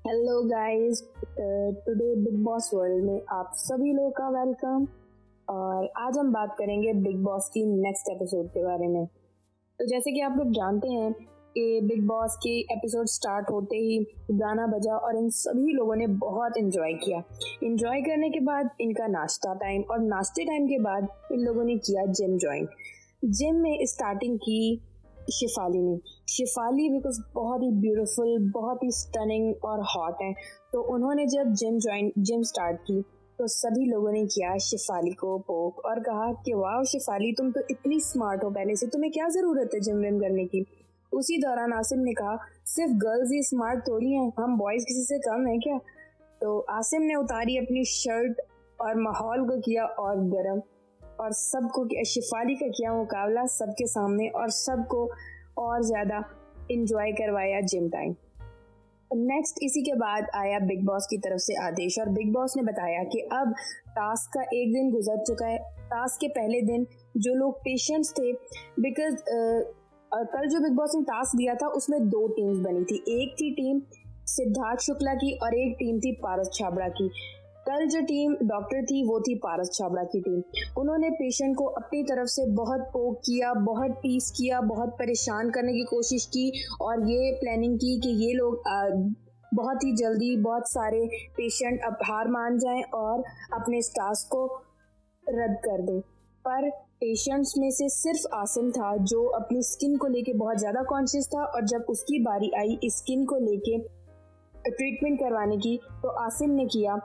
Hello guys, today big boss world में आप सभी लोगों का वेलकम। और आज हम बात करेंगे बिग बॉस की नेक्स्ट एपिसोड के बारे में। तो जैसे कि आप लोग जानते हैं कि बिग बॉस की एपिसोड स्टार्ट होते ही गाना बजा और इन सभी लोगों ने बहुत एंजॉय किया। एंजॉय करने के बाद इनका नाश्ता टाइम, और नाश्ते टाइम के बाद इन लोगों ने किया जिम ज्वाइन। जिम में स्टार्टिंग की शिफाली बिकॉज बहुत ही ब्यूटीफुल, बहुत ही स्टनिंग और हॉट है। तो उन्होंने जब जिम स्टार्ट की तो सभी लोगों ने किया शिफाली को पोक और कहा कि वाह शिफाली, तुम तो इतनी स्मार्ट हो, पहले से तुम्हें क्या जरूरत है जिम विम करने की। उसी दौरान आसिम ने कहा सिर्फ गर्ल्स ही स्मार्ट थोड़ी हैं, हम बॉयज किसी से कम है क्या। तो आसिम ने उतारी अपनी शर्ट और माहौल को किया और गर्म, और सबको शिफाली का किया मुकाबला सबके सामने और सबको और ज्यादा इंजॉय करवाया जिम टाइम। नेक्स्ट इसी के बाद आया बिग बॉस की तरफ से आदेश, और बिग बॉस ने बताया कि अब टास्क का एक दिन गुजर चुका है। टास्क के पहले दिन जो लोग पेशेंट्स थे, बिकॉज कल जो बिग बॉस ने टास्क दिया था उसमें दो टीम्स बनी थी। एक थी टीम सिद्धार्थ शुक्ला की और एक टीम थी पारस छाबड़ा की। कल जो टीम डॉक्टर थी वो थी पारस छाबड़ा की टीम। उन्होंने पेशेंट को अपनी तरफ से बहुत पोक किया, बहुत टीस किया, बहुत परेशान करने की कोशिश की और ये प्लानिंग की कि ये लोग बहुत ही जल्दी बहुत सारे पेशेंट अब हार मान जाएं और अपने टास्क को रद्द कर दें। पर पेशेंट्स में से सिर्फ आसिम था जो अपनी स्किन को लेके बहुत ज़्यादा कॉन्शियस था, और जब उसकी बारी आई स्किन को लेके ट्रीटमेंट करवाने की तो आसिम ने किया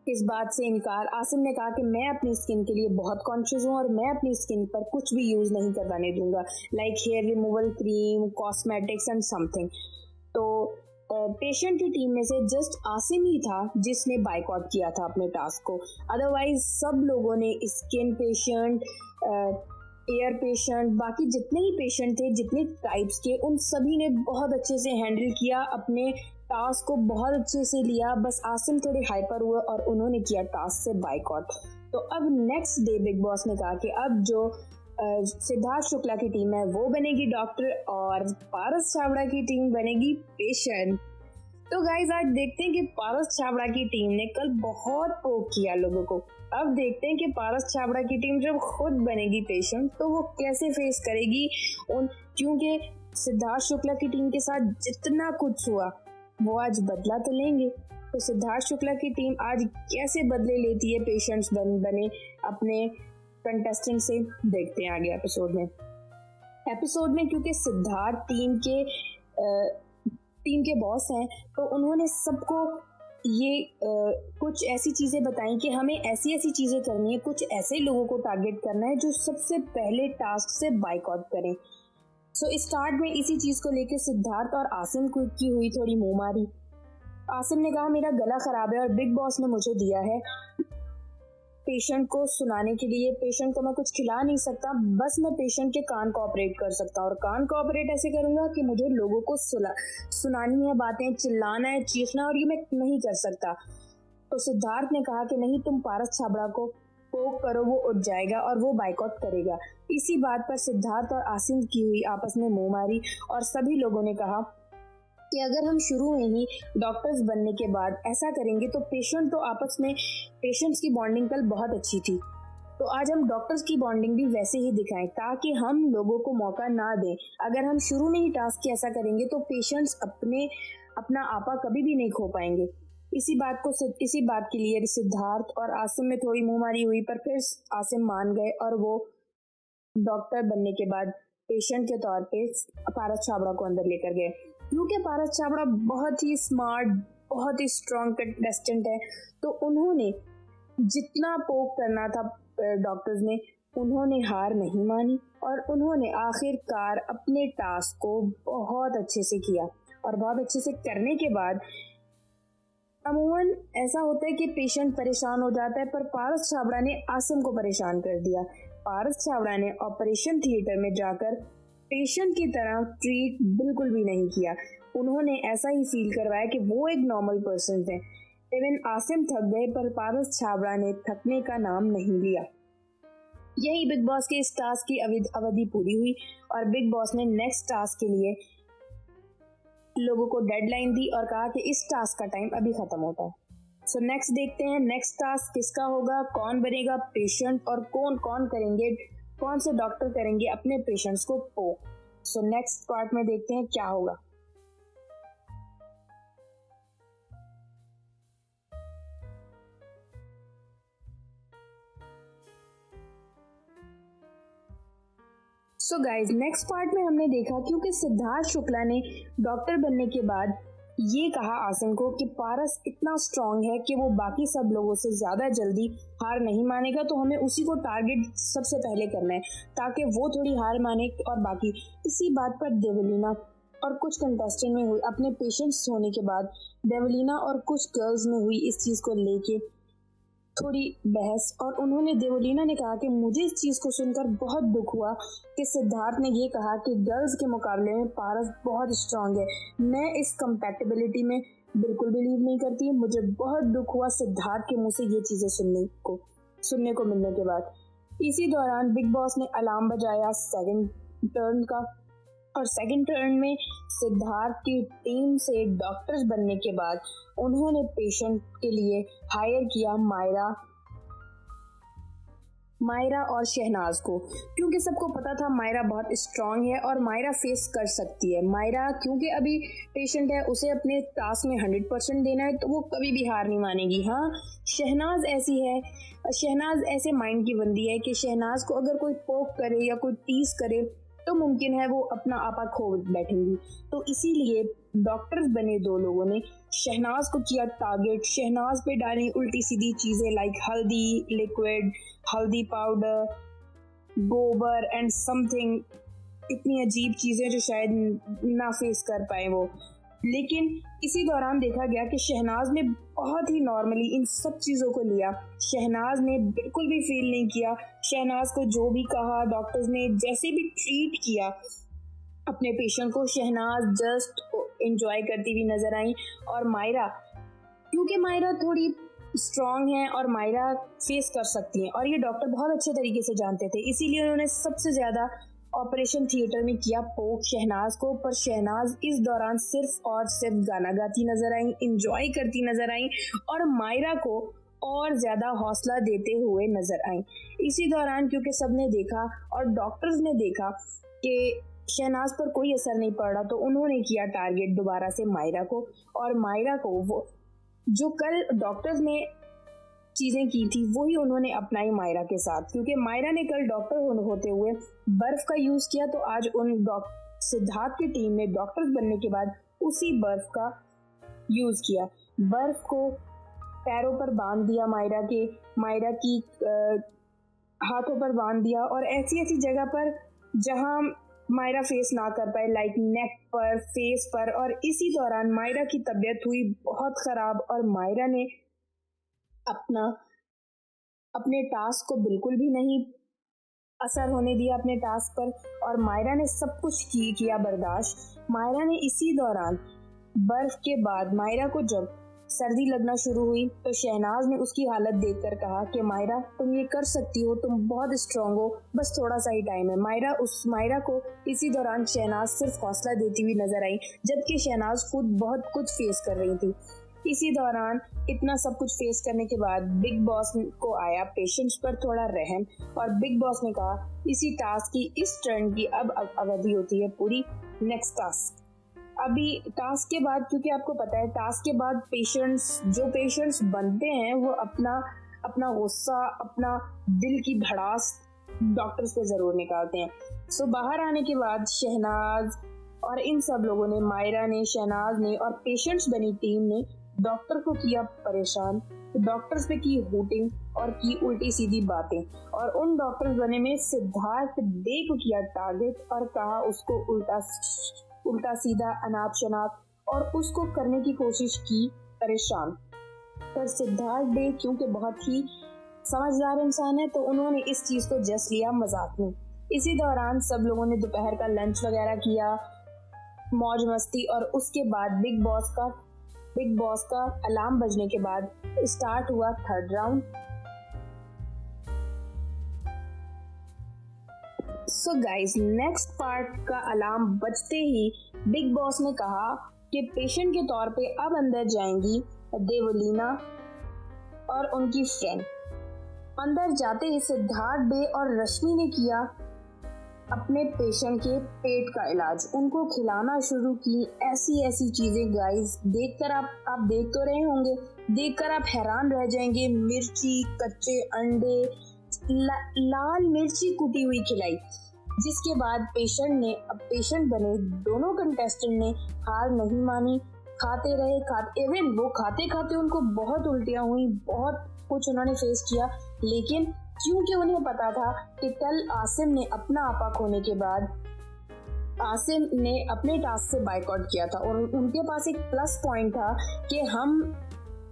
इस बात से इनकार। आसिम ने कहा कि मैं अपनी स्किन के लिए बहुत कॉन्शियस हूँ और मैं अपनी स्किन पर कुछ भी यूज नहीं करवाने दूंगा, like hair removal cream, cosmetics and something. तो पेशेंट की टीम में से जस्ट आसिम ही था जिसने बाइकआउट किया था अपने टास्क को। अदरवाइज सब लोगों ने स्किन पेशेंट, एयर पेशेंट, बाकी जितने ही पेशेंट थे, जितने टाइप्स के, उन सभी ने बहुत अच्छे से हैंडल किया, अपने टास्क को बहुत अच्छे से लिया। बस आसिम थोड़े हाइपर हुए और उन्होंने किया टास्क से बाइकआउट। तो अब नेक्स्ट डे बिग बॉस ने कहा कि अब जो सिद्धार्थ शुक्ला की टीम है वो बनेगी डॉक्टर और पारस छाबड़ा की टीम बनेगी पेशेंट। तो गाइज आज देखते हैं कि पारस छाबड़ा की टीम ने कल बहुत पोक किया लोगों को। अब देखते हैं कि पारस छाबड़ा की टीम जब खुद बनेगी पेशेंट तो वो कैसे फेस करेगी उन, क्योंकि सिद्धार्थ शुक्ला की टीम के साथ जितना कुछ हुआ वो आज बदला तो लेंगे। तो सिद्धार्थ शुक्ला की टीम आज कैसे बदले लेती है पेशेंट्स बने अपने कंटेस्टेंट से, देखते हैं आगे एपिसोड में क्योंकि सिद्धार्थ टीम के बॉस हैं तो उन्होंने सबको ये कुछ ऐसी चीजें बताई कि हमें ऐसी ऐसी चीजें करनी है, कुछ ऐसे लोगों को टारगेट करना है जो सबसे पहले टास्क से बाइकआउट करें। सो स्टार्ट में इसी चीज को लेकर सिद्धार्थ और आसिम की हुई थोड़ी मुंहमारी। आसिम ने कहा मेरा गला खराब है और बिग बॉस ने मुझे दिया है पेशेंट को सुनाने के लिए, पेशेंट को मैं कुछ खिला नहीं सकता, बस मैं पेशेंट के कान को ऑपरेट कर सकता हूँ, और कान को ऑपरेट ऐसे करूंगा कि मुझे लोगों को सुनानी है बातें, चिल्लाना है, चीखना, और ये मैं नहीं कर सकता। तो सिद्धार्थ ने कहा कि नहीं, तुम पारस छाबड़ा को पोक करो, वो उठ जाएगा और वो बाइकआउट करेगा। इसी बात पर सिद्धार्थ और आसिम की हुई आपस में मुंहमारी, और सभी लोगों ने कहा कि अगर हम शुरू में ही डॉक्टर्स बनने के बाद ऐसा करेंगे तो पेशेंट्स की बॉन्डिंग कल बहुत अच्छी थी, तो आज हम डॉक्टर्स की बॉन्डिंग भी वैसे ही दिखाएं ताकि हम लोगों को मौका ना दें। अगर हम शुरू में ही टास्क की ऐसा करेंगे तो पेशेंट्स अपना आपा कभी भी नहीं खो पाएंगे। इसी बात के लिए सिद्धार्थ और आसिम में थोड़ी मुंहमारी हुई, पर फिर आसिम मान गए और वो डॉक्टर बनने के बाद पेशेंट के तौर पे पारस छाबड़ा को अंदर लेकर गए। क्योंकि पारस छाबड़ा बहुत ही स्मार्ट, बहुत ही स्ट्रॉन्ग कंटेस्टेंट है, तो उन्होंने जितना पोक करना था डॉक्टर्स ने, उन्होंने हार नहीं मानी और उन्होंने आखिरकार अपने टास्क को बहुत अच्छे से किया। और बहुत अच्छे से करने के बाद अमूमन ऐसा होता है कि पेशेंट परेशान हो जाता है, पर पारस छाबड़ा ने आसिम को परेशान कर दिया। पारस छाबड़ा ने ऑपरेशन थिएटर में जाकर पेशेंट की तरह ट्रीट बिल्कुल भी नहीं किया। उन्होंने ऐसा ही फील करवाया कि वो एक नॉर्मल पर्सन थे। इवन आसिम थक गए पर पारस छाबड़ा ने थकने का नाम नहीं लिया। यही बिग बॉस के इस टास्क की अवधि पूरी हुई और बिग बॉस ने नेक्स्ट टास्क के लिए लोगों को डेडलाइन दी और कहा कि इस टास्क का टाइम अभी खत्म होता है। सो नेक्स्ट देखते हैं नेक्स्ट टास्क किसका होगा, कौन बनेगा पेशेंट और कौन कौन करेंगे, कौन से डॉक्टर करेंगे अपने पेशेंट्स को पोक। सो नेक्स्ट पार्ट में देखते हैं क्या होगा। सो गाइज नेक्स्ट पार्ट में हमने देखा क्योंकि सिद्धार्थ शुक्ला ने डॉक्टर बनने के बाद ये कहा आसन को कि पारस इतना स्ट्रांग है कि वो बाकी सब लोगों से ज्यादा जल्दी हार नहीं मानेगा, तो हमें उसी को टारगेट सबसे पहले करना है ताकि वो थोड़ी हार माने। और बाकी इसी बात पर देवलीना और कुछ कंटेस्टेंट में हुई अपने पेशेंट्स होने के बाद देवलीना और कुछ गर्ल्स में हुई इस चीज को लेके थोड़ी बहस, और उन्होंने देवलीना ने कहा कि मुझे इस चीज को सुनकर बहुत दुख हुआ कि सिद्धार्थ ने ये कहा कि गर्ल्स के मुकाबले में पारस बहुत स्ट्रांग है। मैं इस कंपैटिबिलिटी में बिल्कुल बिलीव नहीं करती। मुझे बहुत दुख हुआ सिद्धार्थ के मुंह से ये चीजें सुनने को मिलने के बाद। इसी दौरान बिग बॉस ने अलार्म बजाया सेकंड टर्न का, और सेकंड टर्न में सिद्धार्थ की टीम से डॉक्टर्स बनने के बाद उन्होंने पेशेंट के लिए हायर किया मायरा और शहनाज को, क्योंकि सबको पता था मायरा बहुत स्ट्रांग है और मायरा फेस कर सकती है। मायरा क्योंकि अभी पेशेंट है, उसे अपने टास्क में 100% देना है, तो वो कभी भी हार नहीं मानेगी। हाँ, शहनाज ऐसी है, शहनाज ऐसे माइंड की बंदी है कि शहनाज को अगर कोई पोक करे या कोई टीज करे तो मुमकिन है वो अपना आपा खो बैठेंगी। तो इसीलिए डॉक्टर्स बने दो लोगों ने शहनाज को किया टारगेट, शहनाज पे डाली उल्टी सीधी चीजें लाइक हल्दी लिक्विड, हल्दी पाउडर, गोबर एंड समथिंग, इतनी अजीब चीजें जो शायद ना फेस कर पाए वो। लेकिन इसी दौरान देखा गया कि शहनाज ने बहुत ही नॉर्मली इन सब चीजों को लिया। शहनाज ने बिल्कुल भी फील नहीं किया। शहनाज को जो भी कहा, डॉक्टर्स ने जैसे भी ट्रीट किया अपने पेशेंट को, शहनाज जस्ट एंजॉय करती हुई नजर आई। और मायरा, क्योंकि मायरा थोड़ी स्ट्रांग है और मायरा फेस कर सकती है और ये डॉक्टर बहुत अच्छे तरीके से जानते थे, इसीलिए उन्होंने सबसे ज्यादा ऑपरेशन थिएटर में किया पोक शहनाज को। पर शहनाज इस दौरान सिर्फ और सिर्फ गाना गाती नजर आई, एंजॉय करती नजर आई और मायरा को और ज्यादा हौसला देते हुए नजर आई। इसी दौरान क्योंकि सबने देखा और डॉक्टर्स ने देखा कि शहनाज पर कोई असर नहीं पड़ रहा, तो उन्होंने किया टारगेट दोबारा से मायरा को। और मायरा को वो जो कल डॉक्टर्स ने चीजें की थी वही उन्होंने अपनाई मायरा के साथ, क्योंकि मायरा ने कल डॉक्टर होते हुए बर्फ का यूज किया, तो आज उन सिद्धार्थ की टीम ने डॉक्टर्स बनने के बाद उसी बर्फ का यूज किया। बर्फ को पैरों पर बांध दिया, मायरा की हाथों पर बांध दिया और ऐसी ऐसी जगह पर जहां मायरा फेस ना कर पाए, लाइक नेक पर, फेस पर। और इसी दौरान मायरा की तबीयत हुई बहुत खराब और मायरा ने अपने टास्क को बिल्कुल भी नहीं असर होने दिया अपने टास्क पर, और मायरा ने सब कुछ किया बर्दाश्त। मायरा ने इसी दौरान बर्फ के बाद मायरा को जब सर्दी लगना शुरू हुई तो शहनाज ने उसकी हालत देखकर कहा कि मायरा तुम ये कर सकती हो, तुम बहुत स्ट्रांग हो, बस थोड़ा सा ही टाइम है। मायरा को इसी दौरान शहनाज सिर्फ हौसला देती हुई नजर आई, जबकि शहनाज खुद बहुत कुछ फेस कर रही थी। इसी दौरान इतना सब कुछ फेस करने के बाद बिग बॉस को आया पेशेंट्स पर थोड़ा रहम, और बिग बॉस ने कहा इसी टास्क की इस टर्न की अब अवधि होती है पूरी नेक्स्ट टास्क। अभी टास्क के बाद, क्योंकि आपको पता है टास्क के बाद पेशेंट्स बनते हैं वो अपना गुस्सा, अपना दिल की भड़ास डॉक्टर्स पे जरूर निकालते हैं। सो बाहर आने के बाद शहनाज और इन सब लोगों ने, मायरा ने, शहनाज ने और पेशेंट्स बनी टीम ने डॉक्टर को किया परेशान, डॉक्टर्स पे की हूटिंग और की उल्टी सीधी बातें, और उन डॉक्टर्स बने में सिद्धार्थ डे को किया टारगेट और कहा उसको उल्टा सीधा, अनाप शनाप, और उसको करने की कोशिश की परेशान। पर सिद्धार्थ डे क्योंकि बहुत ही समझदार इंसान है तो उन्होंने इस चीज को जस्ट लिया मजाक में। इसी दौरान सब लोगों ने दोपहर का लंच वगैरह किया, मौज मस्ती, और उसके बाद बिग बॉस का अलार्म बजने के बाद स्टार्ट हुआ third round. So guys next part का अलार्म बजते ही बिग बॉस ने कहा कि पेशेंट के तौर पे अब अंदर जाएंगी देवलीना और उनकी फ्रेंड। अंदर जाते ही सिद्धार्थ डे और रश्मि ने किया अपने पेशेंट के पेट का इलाज, उनको खिलाना शुरू की ऐसी ऐसी चीजें। गाइस देखकर आप देख तो रहे होंगे, देखकर आप हैरान रह जाएंगे। मिर्ची, कच्चे अंडे, लाल मिर्ची कुटी हुई खिलाई, जिसके बाद पेशेंट बने दोनों कंटेस्टेंट ने हार नहीं मानी, खाते रहे। इवन वो खाते खाते उनको बहुत उल्टियां हुई, बहुत कुछ उन्होंने फेस किया। लेकिन क्योंकि उन्हें पता था कि कल आसिम ने अपना आपा खोने के बाद आसिम ने अपने टास्क से बाइकआउट किया था और उनके पास एक प्लस पॉइंट था कि हम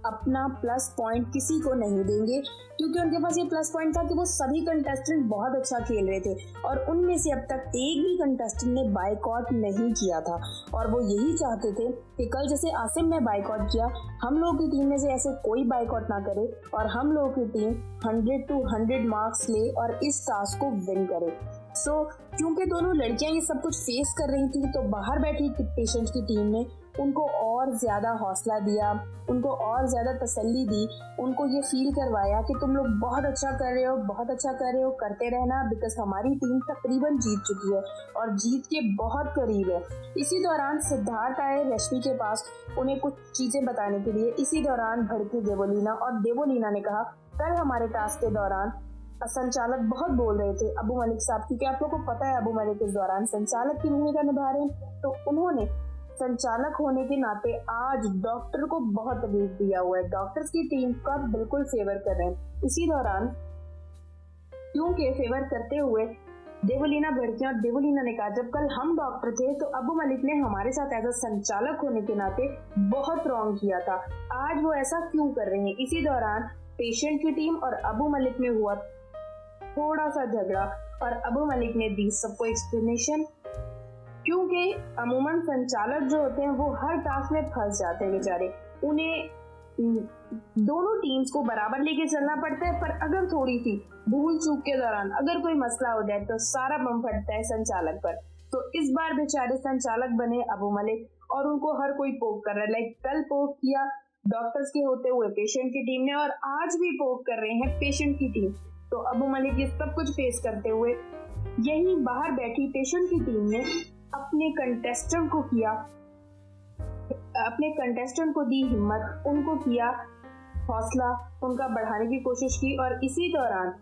अपना प्लस पॉइंट किसी को नहीं देंगे, क्योंकि उनके पास ये प्लस पॉइंट था कि वो सभी कंटेस्टेंट बहुत अच्छा खेल रहे थे और उनमें से अब तक एक भी कंटेस्टेंट ने बाइकआउट नहीं किया था। और वो यही चाहते थे कि कल जैसे आसिम ने बाइकआउट किया, हम लोगों की टीम में से ऐसे कोई बाइकआउट ना करे और हम लोगों की टीम 100 to 100 मार्क्स ले और इस टास्क को विन करे। क्योंकि दोनों लड़कियां ये सब कुछ फेस कर रही थी, तो बाहर बैठी पेशेंट की टीम ने उनको और ज्यादा हौसला दिया, उनको और ज्यादा तसल्ली दी, उनको ये फील करवाया कि तुम लोग बहुत अच्छा कर रहे हो, बहुत अच्छा कर रहे हो, करते रहना, बिकॉज हमारी टीम तकरीबन जीत चुकी है और जीत के बहुत करीब है। इसी दौरान सिद्धार्थ आए रश्मि के पास उन्हें कुछ चीजें बताने के लिए। इसी दौरान भड़की देवोलीना और देवोलीना ने कहा, कल हमारे टास्क के दौरान संचालक बहुत बोल रहे थे अबू मलिक साहब, क्योंकि आप लोगों को पता है अबू मलिक इस दौरान संचालक की भूमिका निभा रहे हैं, तो उन्होंने संचालक होने के नाते आज डॉक्टर को बहुत तकलीफ दिया हुआ है, डॉक्टर्स की टीम का बिल्कुल फेवर कर रहे हैं। इसी दौरान क्योंकि फेवर करते हुए देवोलीना भड़की और देवोलीना ने कहा, जब कल हम डॉक्टर थे तो अबू मलिक ने हमारे साथ एज अ संचालक होने के नाते बहुत रॉन्ग किया था, आज वो ऐसा क्यों कर रहे हैं। इसी दौरान पेशेंट की टीम और अबू मलिक में हुआ थोड़ा सा झगड़ा और अबू मलिक ने दी सबको एक्सप्लेनेशन, क्योंकि अमूमन संचालक जो होते हैं वो हर टास्क में फंस जाते हैं बेचारे, उन्हें दोनों टीम्स को बराबर लेके चलना पड़ता है, पर अगर थोड़ी सी भूल चूक के दौरान अगर कोई मसला हो जाए तो सारा बम फटता है संचालक पर। तो इस बार बेचारे संचालक बने अबू मलिक और उनको हर कोई पोक कर रहा है। लाइक कल पोक किया डॉक्टर्स के होते हुए पेशेंट की टीम ने और आज भी पोक कर रहे हैं पेशेंट की टीम। तो अबू मलिक ये सब कुछ फेस करते हुए यही बाहर बैठी पेशेंट की टीम ने अपने कंटेस्टेंट को दी हिम्मत, उनको किया हौसला, उनका बढ़ाने की कोशिश की। और इसी दौरान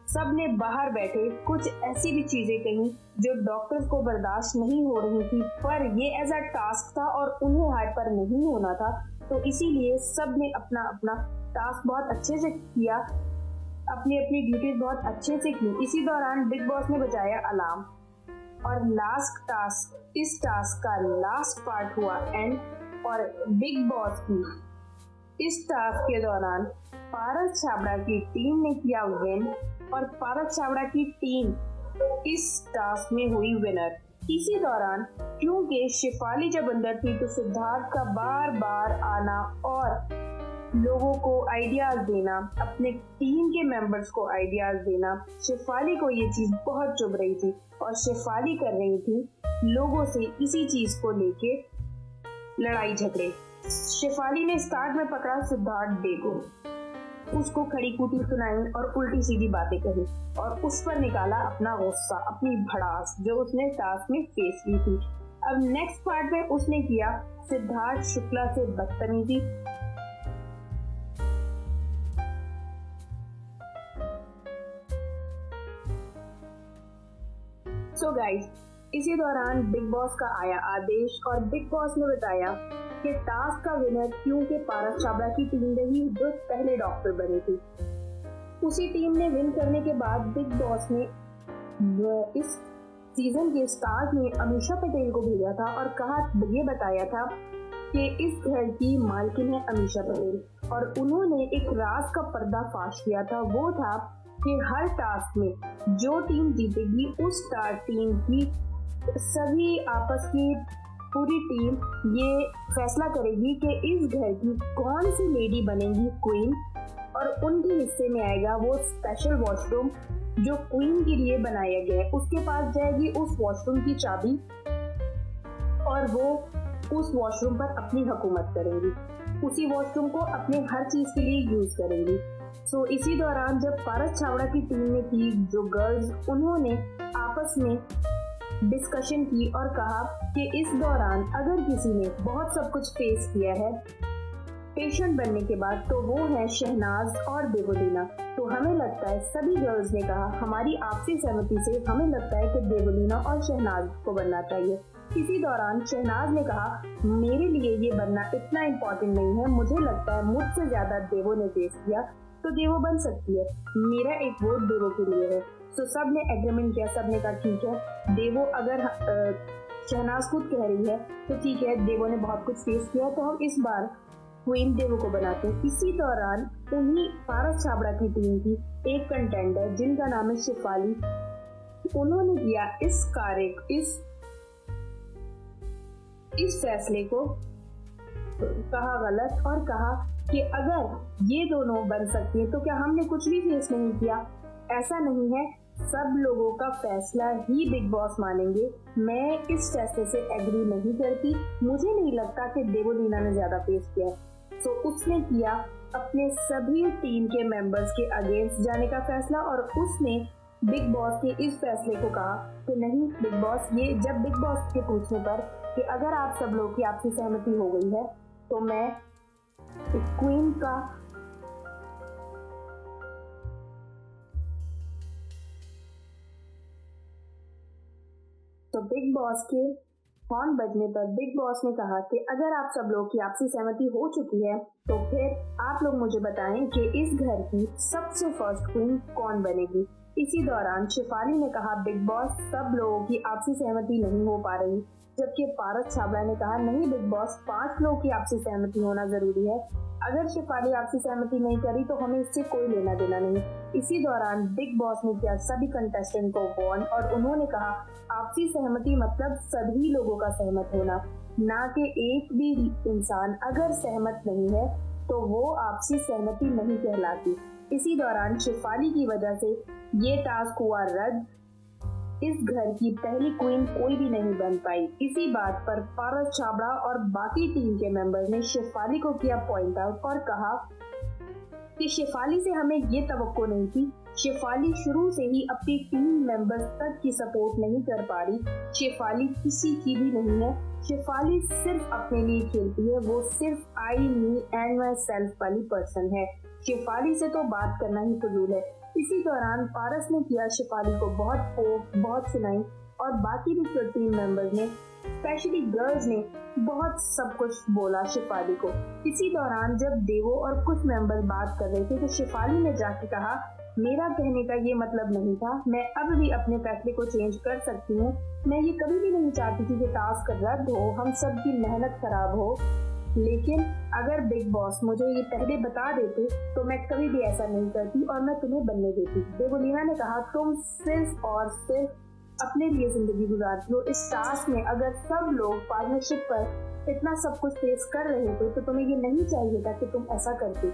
सब ने बाहर बैठे कुछ ऐसी भी चीजें कही जो डॉक्टर्स को बर्दाश्त नहीं हो रही थी, पर ये एज अ टास्क था और उन्हें हाइपर नहीं होना था, तो इसीलिए सब ने अपना अपना टास्क बहुत अच्छे से किया, अपनी अपनी ड्यूटीज बहुत अच्छे से की। इसी दौरान बिग बॉस ने बजाया अलार्म और लास्ट टास्क, इस टास्क का लास्ट पार्ट हुआ एंड, और बिग बॉस की इस टास्क के दौरान पारस छाबड़ा की टीम ने किया विन और पारस छाबड़ा की टीम इस टास्क में हुई विनर। इसी दौरान क्योंकि शिफाली जब अंदर थी तो सिद्धार्थ का बार बार आना और लोगों को आइडियाज देना, अपने टीम के मेंबर्स को आइडियाज देना, शिफाली को ये चीज बहुत चुभ रही थी और शिफाली कर रही थी लोगों से इसी चीज को लेके लड़ाई झगड़े। शिफाली ने स्टार्ट में पकड़ा सिद्धार्थ डे को, उसको खड़ी कूटी सुनाई और उल्टी सीधी बातें कही और उस पर निकाला अपना गुस्सा, अपनी भड़ास जो उसने टास्क में फेस की थी। अब नेक्स्ट पार्ट में उसने किया सिद्धार्थ शुक्ला से बदतमीजी। सो गाइस, इसी दौरान बिग बॉस का आया आदेश और बिग बॉस ने बताया कि टास्क का विनर क्योंकि पारस छाबड़ा की टीम रही जो पहले डॉक्टर बनी थी। उसी टीम ने विन करने के बाद बिग बॉस ने इस सीजन के स्टार्ट में अमीषा पटेल को भेजा था और ये बताया था कि इस घर की मालकिन है अमीषा पटेल और उन्होंने एक राज का पर्दाफाश किया था। वो था कि हर टास्क में जो टीम जीतेगी उस टीम की सभी आपस की पूरी टीम ये फैसला करेगी कि इस घर की कौन सी लेडी बनेगी क्वीन और उनके हिस्से में आएगा वो स्पेशल वॉशरूम जो क्वीन के लिए बनाया गया है। उसके पास जाएगी उस वॉशरूम की चाबी और वो उस वॉशरूम पर अपनी हुकूमत करेंगी, उसी वॉशरूम को अपने हर चीज के लिए यूज करेंगी। सो इसी दौरान जब पारस छाबड़ा की टीम में थी जो गर्ल्स, उन्होंने आपस में डिस्कशन की और कहा कि इस दौरान अगर किसी ने बहुत सब कुछ फेस किया है पेशेंट बनने के बाद तो वो है शहनाज और देवोलीना। तो हमें लगता है, सभी गर्ल्स ने कहा, हमारी आपसी सहमति से हमें लगता है कि देवोलीना और शहनाज को बनना चाहिए। इसी दौरान शहनाज ने कहा, मेरे लिए ये बनना इतना इम्पोर्टेंट नहीं है, मुझे लगता है मुझसे ज्यादा देवो ने फेस किया तो देवो बन सकती है, मेरा एक वोट देवो के लिए है। तो सब ने एग्रीमेंट किया, सब ने कहा ठीक है देवो, अगर शहनाज खुद कह रही है तो ठीक है, देवो ने बहुत कुछ फेस किया तो हम इस बार क्वीन देवो को बनाते हैं। इसी दौरान उन्हीं पारस छाबड़ा की टीम की एक कंटेंडर जिनका नाम है शेफाली, उन्होंने किया इस फैसले को कहा गलत और कहा कि अगर ये दोनों बन सकती है तो क्या हमने कुछ भी फेस नहीं किया? ऐसा नहीं है, सब लोगों का फैसला ही बिग बॉस मानेंगे। मैं इस फैसले से एग्री नहीं करती, मुझे नहीं लगता कि देवोलीना ने ज्यादा फेस किया। तो उसने किया अपने सभी टीम के मेंबर्स के अगेंस्ट जाने का फैसला और उसने बिग बॉस के इस फैसले को कहा कि नहीं बिग बॉस, ये जब बिग बॉस के पूछने पर कि अगर आप सब लोग की आपसी सहमति हो गई है तो मैं क्वीन का तो बिग बॉस के हॉर्न बजने पर बिग बॉस ने कहा कि अगर आप सब लोग की आपसी सहमति हो चुकी है तो फिर आप लोग मुझे बताएं कि इस घर की सबसे फर्स्ट क्वीन कौन बनेगी। इसी दौरान शेफाली ने कहा, बिग बॉस, सब लोगों की आपसी सहमति नहीं हो पा रही, जबकि पारस छाबड़ा ने कहा, नहीं बिग बॉस, 5 लोगों की आपसी सहमति होना जरूरी है, अगर शेफाली आपसी सहमति नहीं करी तो हमें इससे कोई लेना देना नहीं। इसी दौरान बिग बॉस ने किया सभी कंटेस्टेंट को वार्न और उन्होंने कहा, आपसी सहमति मतलब सभी लोगों का सहमत होना, ना कि एक भी इंसान अगर सहमत नहीं है तो वो आपसी सहमति नहीं कहलाती। इसी दौरान शेफाली की वजह से ये टास्क हुआ रद्द, इस घर की पहली क्वीन कोई भी नहीं बन पाई। इसी बात पर पारस छाबड़ा और बाकी टीम के मेंबर्स ने शेफाली को किया पॉइंट आउट और कहा कि शेफाली से हमें ये तवक्को नहीं थी, शेफाली शुरू से ही अपनी टीम मेंबर्स तक की सपोर्ट नहीं कर पा रही, शेफाली किसी की भी नहीं है, शेफाली सिर्फ अपने लिए खेलती है, वो सिर्फ आई मी एंड माई सेल्फ वाली पर्सन है, शेफाली से तो बात करना ही फजूल है। इसी दौरान पारस ने किया शेफाली को बहुत सुनाई और बाकी भी टीम मेंबर्स ने, स्पेशली गर्ल्स ने बहुत सब कुछ बोला शेफाली को। इसी दौरान जब देवो और कुछ मेंबर बात कर रहे थे तो शेफाली ने जाके कहा, मेरा कहने का ये मतलब नहीं था, मैं अब भी अपने फैसले को चेंज कर सकती हूँ, मैं ये कभी भी नहीं चाहती थी कि टास्क रद्द हो, हम सब की मेहनत खराब हो, लेकिन अगर बिग बॉस मुझे ये पहले बता देते तो मैं कभी भी ऐसा नहीं करती और मैं तुम्हें बनने देती। देवोलीना ने कहा, तुम सिर्फ और सिर्फ अपने लिए जिंदगी गुजारती हो, इस टास्क में अगर सब लोग पार्टनरशिप पर इतना सब कुछ फेस कर रहे थे तो तुम्हें ये नहीं चाहिए था कि तुम ऐसा करती,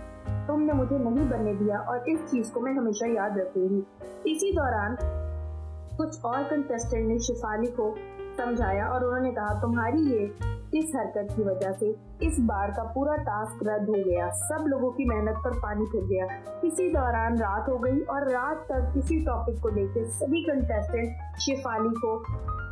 तुमने मुझे नहीं बनने दिया और इस चीज को मैं हमेशा याद रखूंगी। इसी दौरान कुछ और कंटेस्टेंट ने शेफाली को समझाया और उन्होंने कहा, तुम्हारी ये इस हरकत की वजह से इस बार का पूरा टास्क रद्द हो गया, सब लोगों की मेहनत पर पानी फिर गया। इसी दौरान रात हो गई और रात तक किसी टॉपिक को लेकर सभी कंटेस्टेंट शेफाली को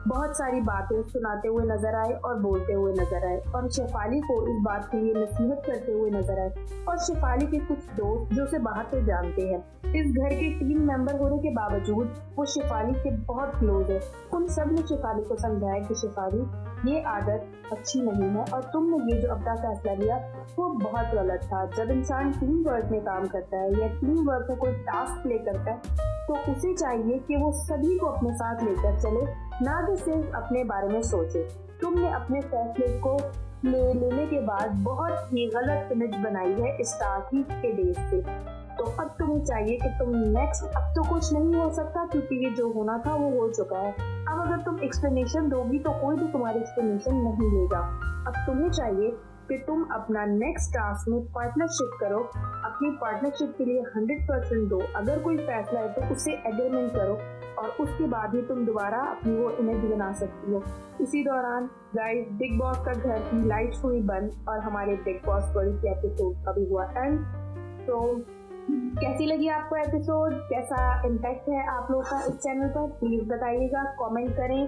बहुत सारी बातें सुनाते हुए नजर आए और बोलते हुए नजर आए और शेफाली को इस बात के लिए नसीहत करते हुए नजर आए। और शेफाली के कुछ दोस्त जो उसे बाहर से जानते हैं, इस घर के टीम मेंबर होने के बावजूद वो शेफाली के बहुत क्लोज है, उन सब ने शेफाली को समझाया कि शेफाली ये आदत अच्छी नहीं है और तुमने ये जो अपना फैसला लिया वो बहुत गलत था। जब इंसान टीम वर्क में काम करता है या टीम वर्क में कोई टास्क प्ले करता है तो उसे चाहिए कि वो सभी को अपने साथ लेकर चले, ना कि सिर्फ अपने बारे में सोचे। तुमने अपने फैसले को लेने के बाद बहुत ही गलत इमेज बनाई है स्टार्टिंग के डेज से, तो अब तुम्हें चाहिए कि तुम नेक्स्ट, अब तो कुछ नहीं हो सकता क्योंकि ये जो होना था वो हो चुका है, अब अगर तुम एक्सप्लेनेशन दोगी तो कोई भी तुम्हारी एक्सप्लेनेशन नहीं लेगा। अब तुम्हें चाहिए कि तुम अपना नेक्स्ट टास्क में पार्टनरशिप करो, अपनी पार्टनरशिप के लिए 100% दो, अगर कोई फैसला है तो उससे एग्रीमेंट करो और उसके बाद ही तुम दोबारा अपनी वो इमेज बना सकती हो। इसी दौरान गाइस बिग बॉस का घर की लाइट्स हुई बंद और हमारे बिग बॉस वर्ल्ड के एपिसोड का भी हुआ एंड। तो कैसी लगी आपको एपिसोड, कैसा इम्पैक्ट है आप लोगों का इस चैनल पर, प्लीज बताइएगा, कमेंट करें।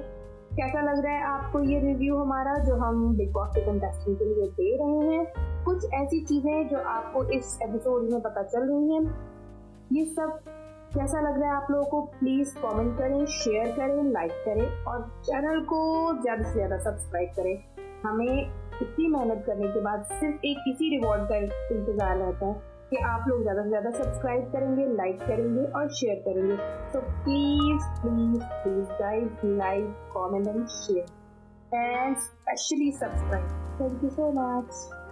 कैसा लग रहा है आपको ये रिव्यू हमारा जो हम बिग बॉस के कंटेस्टेंट के लिए दे रहे हैं, कुछ ऐसी चीजें जो आपको इस एपिसोड में पता चल रही हैं, ये सब कैसा लग रहा है आप लोगों को, प्लीज कमेंट करें, शेयर करें, लाइक करें और चैनल को ज्यादा से ज्यादा सब्सक्राइब करें। हमें इतनी मेहनत करने के बाद सिर्फ एक इसी रिवॉर्ड का इंतजार रहता है कि आप लोग ज्यादा से ज्यादा सब्सक्राइब करेंगे, लाइक करेंगे और शेयर करेंगे। तो please please please guys, like, comment and share and specially subscribe. Thank you so much.